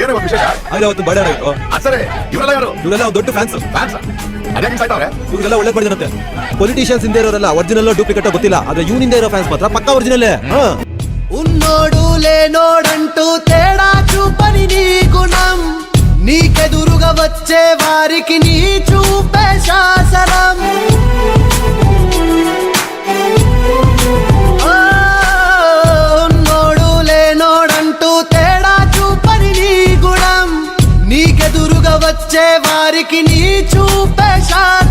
ಏನೇ ಒಂದು ವಿಶೇಷ ಆದ್ರೆ ಅವತ್ತು ಬಡ ಆಯ್ತು. ಸರಿ ಇವರೆಲ್ಲ ಯಾರು? ಇವರೆಲ್ಲ ದೊಡ್ಡ ಫ್ಯಾನ್ಸ್. ಅದೇ ಮಿಸ್ ಆಯ್ತವ್ರೆ. ಇವ್ರಿಗೆಲ್ಲ ಒಳ್ಳೆ ಬಡಿದಂತೆ. ಪೊಲಿಟಿಷಿಯನ್ಸ್ ಹಿಂದೆ ಇರೋರೆಲ್ಲ ಒರಿಜಿನಲ್ ಡೂಪ್ಲಿಕೇಟ್ ಗೊತ್ತಿಲ್ಲ, ಆದ್ರೆ ಇವನಿಂದ ಇರೋ ಫ್ಯಾನ್ಸ್ ಮಾತ್ರ పక్కా ఒరిజినల్. ఉన్నోడు లేనోడంటూ తేడా చూపని నీ గుణం, నీకెదురుగా వచ్చే వారికి నీ చూపే శాసనం. ఉన్నోడు లేనోడంటూ తేడా చూపని నీ గుణం, నీకెదురుగా వచ్చే వారికి నీ చూపే శాసనం.